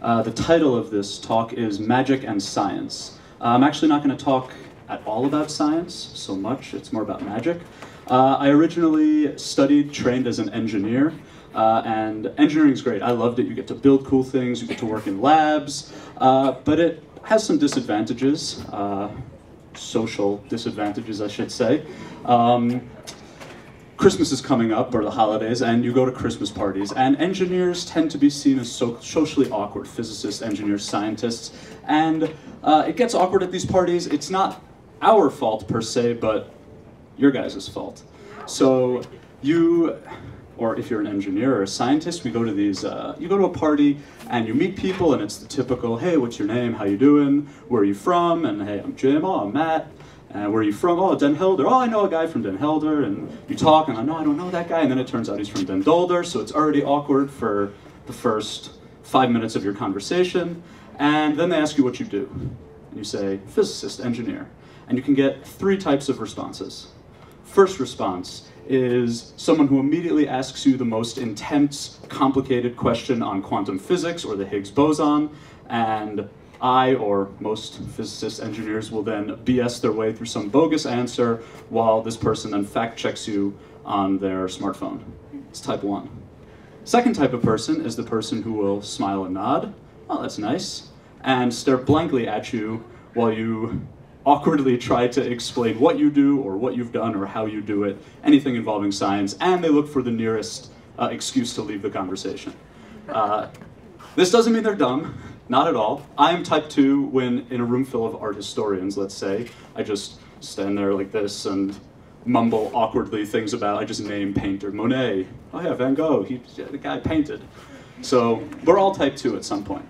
The title of this talk is Magic and Science. I'm actually not going to talk at all about science so much, it's more about magic. I originally trained as an engineer, and engineering is great. I loved it. You get to build cool things, you get to work in labs, but it has some disadvantages, social disadvantages, I should say. Christmas is coming up, or the holidays, and you go to Christmas parties, and engineers tend to be seen as socially awkward, physicists, engineers, scientists, and it gets awkward at these parties. It's not our fault per se, but your guys' fault. So you, or if you're an engineer or a scientist, we go to these, you go to a party and you meet people and it's the typical, hey, what's your name, how you doing, where are you from, and hey, I'm Jim, oh, I'm Matt, and where are you from, oh, Den Helder, oh, I know a guy from Den Helder, and you talk and I don't know that guy, and then it turns out he's from Den Dolder, so it's already awkward for the first 5 minutes of your conversation, and then they ask you what you do, and you say, physicist, engineer, and you can get 3 types of responses. First response is someone who immediately asks you the most intense, complicated question on quantum physics or the Higgs boson, and I, or most physicists, engineers, will then BS their way through some bogus answer while this person then fact checks you on their smartphone. It's type 1. Second type of person is the person who will smile and nod, oh, that's nice, and stare blankly at you while you awkwardly try to explain what you do or what you've done or how you do it, anything involving science, and they look for the nearest excuse to leave the conversation. This doesn't mean they're dumb, not at all. I'm type 2 when in a room full of art historians, let's say. I just stand there like this and mumble awkwardly things about, I just name painter, Monet, oh yeah, Van Gogh, the guy painted. So we're all type 2 at some point.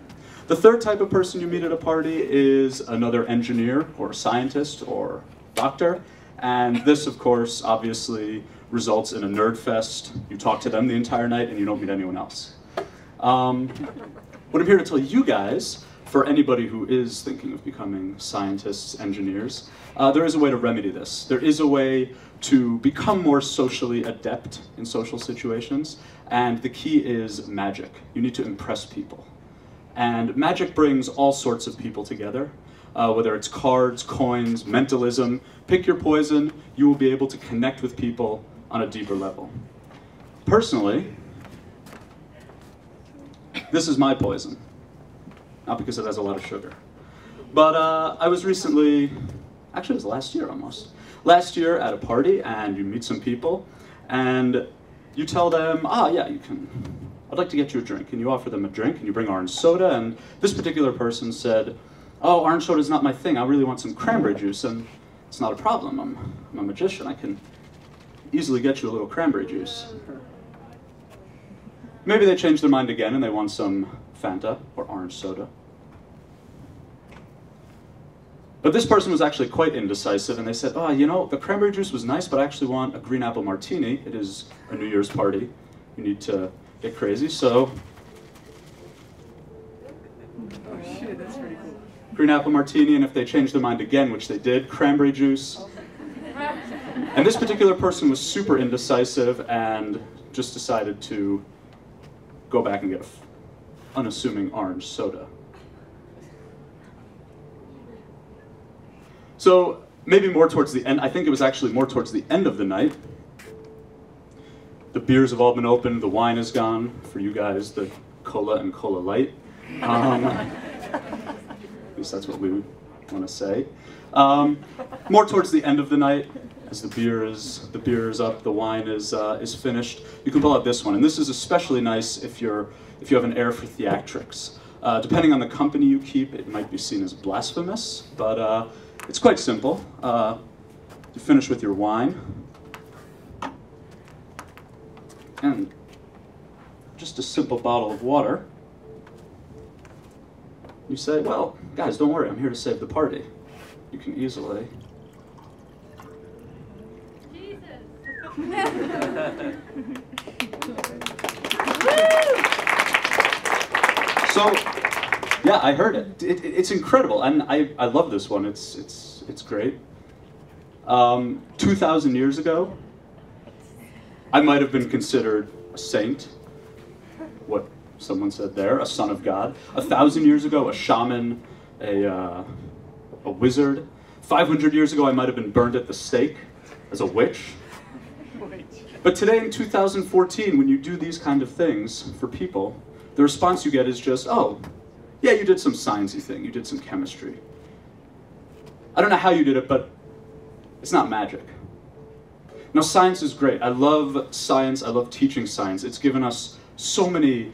The third type of person you meet at a party is another engineer or scientist or doctor, and this, of course, obviously results in a nerd fest. You talk to them the entire night and you don't meet anyone else. What I'm here to tell you guys, for anybody who is thinking of becoming scientists, engineers, there is a way to remedy this. There is a way to become more socially adept in social situations, and the key is magic. You need to impress people. And magic brings all sorts of people together, whether it's cards, coins, mentalism, pick your poison, you will be able to connect with people on a deeper level. Personally, this is my poison, not because it has a lot of sugar. But I was recently, actually it was last year almost, last year at a party and you meet some people and you tell them, yeah, I'd like to get you a drink, and you offer them a drink, and you bring orange soda, and this particular person said, oh, orange soda is not my thing, I really want some cranberry juice, and it's not a problem, I'm a magician, I can easily get you a little cranberry juice. Maybe they change their mind again and they want some Fanta or orange soda. But this person was actually quite indecisive, and they said, oh, you know, the cranberry juice was nice, but I actually want a green apple martini, it is a New Year's party, you need to get crazy, so oh shit, that's pretty cool. Green apple martini, and if they change their mind again, which they did, cranberry juice. And this particular person was super indecisive and just decided to go back and get an unassuming orange soda. So maybe more towards the end, I think it was actually more towards the end of the night. The beers have all been opened, the wine is gone, for you guys, the cola and cola light. At least that's what we want to say. More towards the end of the night, as the beer is up, the wine is finished, you can pull out this one. And this is especially nice if you have an air for theatrics. Depending on the company you keep, it might be seen as blasphemous, but it's quite simple. You finish with your wine. And just a simple bottle of water. You say, well, guys, don't worry, I'm here to save the party. You can easily. Jesus. So, yeah, I heard it. It's incredible, and I love this one. It's great. 2,000 years ago, I might have been considered a saint. What someone said there, a son of God. 1,000 years ago, a shaman, a wizard. 500 years ago, I might have been burned at the stake as a witch. But today in 2014, when you do these kind of things for people, the response you get is just, oh, yeah, you did some sciencey thing, you did some chemistry. I don't know how you did it, but it's not magic. Now, science is great. I love science, I love teaching science. It's given us so many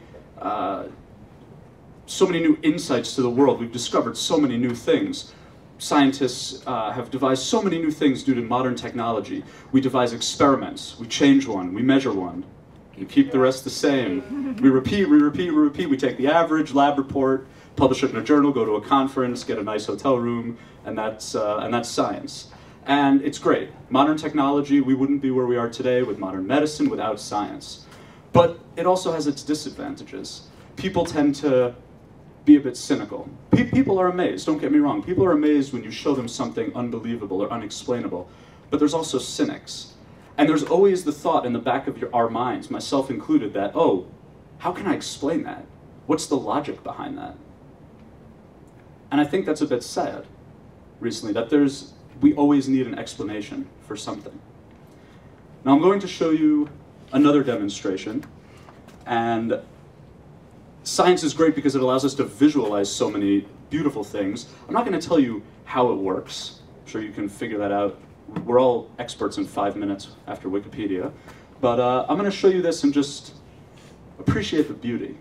new insights to the world. We've discovered so many new things. Scientists have devised so many new things due to modern technology. We devise experiments, we change one, we measure one, we keep the rest the same. We repeat, we repeat, we repeat. We take the average, lab report, publish it in a journal, go to a conference, get a nice hotel room, and that's science. And it's great. Modern technology, we wouldn't be where we are today with modern medicine without science. But it also has its disadvantages. People tend to be a bit cynical. People are amazed, don't get me wrong. People are amazed when you show them something unbelievable or unexplainable. But there's also cynics. And there's always the thought in the back of our minds, myself included, that, oh, how can I explain that? What's the logic behind that? And I think that's a bit sad, recently, that we always need an explanation for something. Now I'm going to show you another demonstration, and science is great because it allows us to visualize so many beautiful things. I'm not going to tell you how it works. I'm sure you can figure that out. We're all experts in 5 minutes after Wikipedia. But I'm going to show you this and just appreciate the beauty.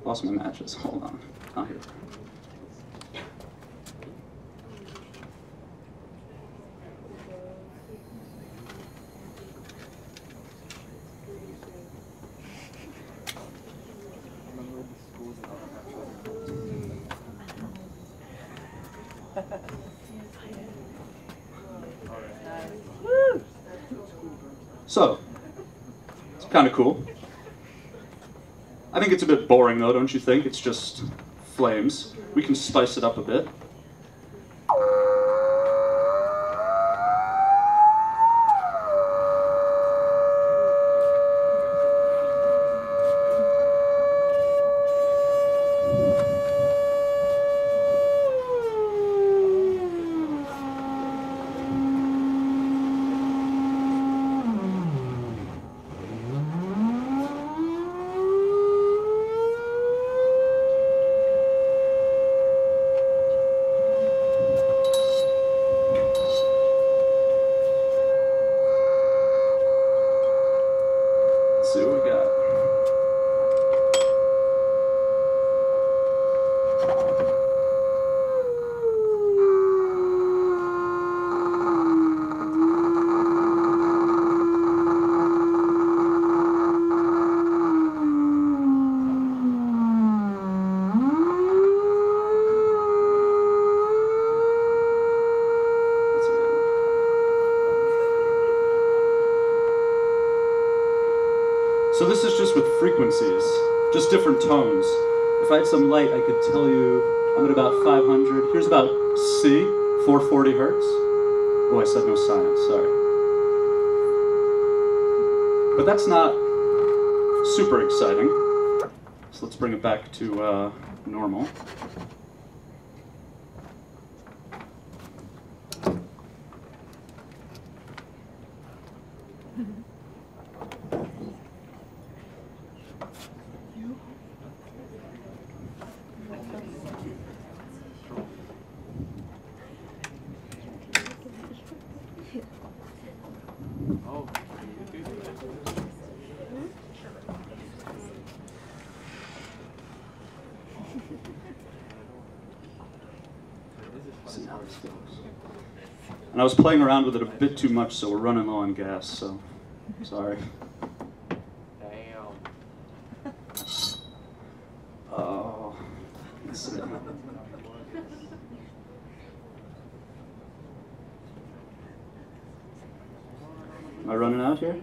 Lost my matches. Hold on. Oh, here. So, it's kind of cool. I think it's a bit boring though, don't you think? It's just flames. We can spice it up a bit. Let's see what we got. So this is just with frequencies, just different tones. If I had some light, I could tell you I'm at about 500. Here's about C, 440 hertz. Oh, I said no science, sorry. But that's not super exciting. So let's bring it back to normal. See how this goes. And I was playing around with it a bit too much, so we're running low on gas, so sorry. Damn. Oh, let's see. Am I running out here?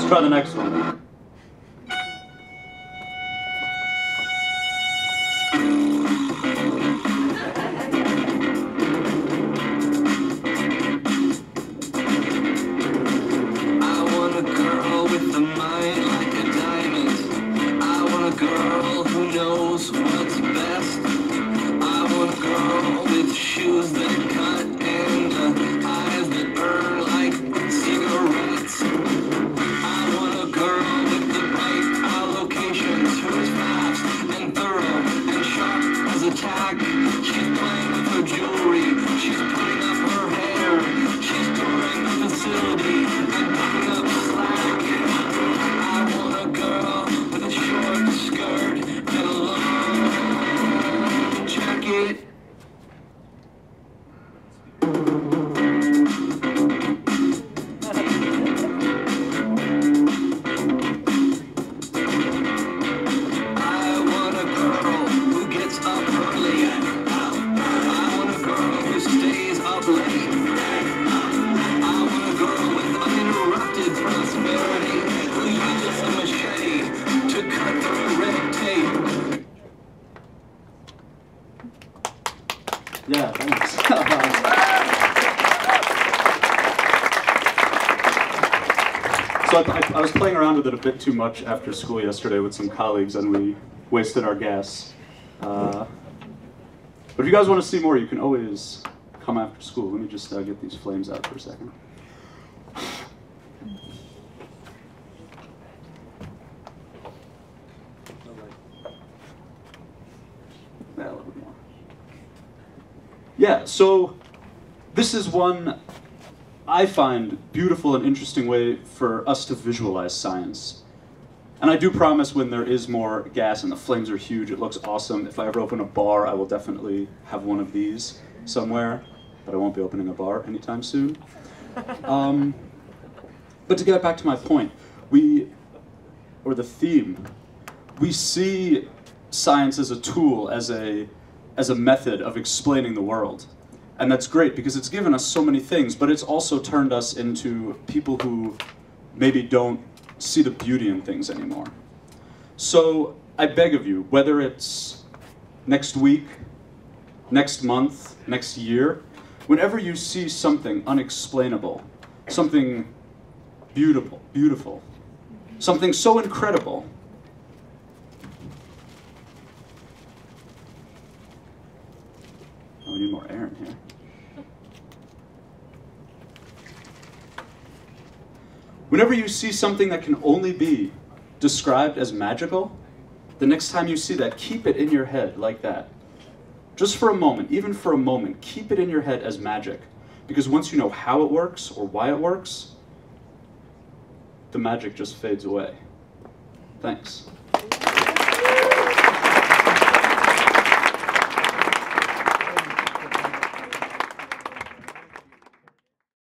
Let's try the next one. Shoes that cut and eyes that burn like cigarettes. I want a girl with the right allocations, who's fast and thorough and sharp as a tack. She's playing with her jewelry, she's putting up her hair, she's touring the facility and picking up slack. I want a girl with a short skirt and a long jacket. Yeah, thanks. So I was playing around with it a bit too much after school yesterday with some colleagues, and we wasted our gas. But if you guys want to see more, you can always come after school. Let me just get these flames out for a second. Yeah, a little bit more. Yeah, so this is one I find beautiful and interesting way for us to visualize science. And I do promise when there is more gas and the flames are huge, it looks awesome. If I ever open a bar, I will definitely have one of these somewhere, but I won't be opening a bar anytime soon. But to get back to my point, or the theme, we see science as a tool, as a method of explaining the world. And that's great because it's given us so many things, but it's also turned us into people who maybe don't see the beauty in things anymore. So I beg of you, whether it's next week, next month, next year, whenever you see something unexplainable, something beautiful, something so incredible, we need more air in here. Whenever you see something that can only be described as magical, the next time you see that, keep it in your head like that. Just for a moment, even for a moment, keep it in your head as magic. Because once you know how it works or why it works, the magic just fades away. Thanks.